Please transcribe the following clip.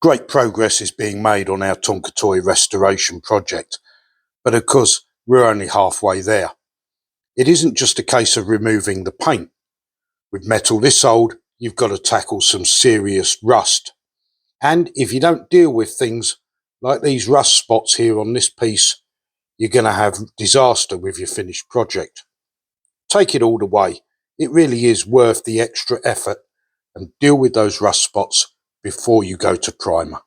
Great progress is being made on our Tonka toy restoration project, but of course we're only halfway there. It isn't just a case of removing the paint. With metal this old, you've got to tackle some serious rust. And if you don't deal with things like these rust spots here on this piece, you're going to have disaster with your finished project. Take it all the way. It really is worth the extra effort, and deal with those rust spots before you go to primer.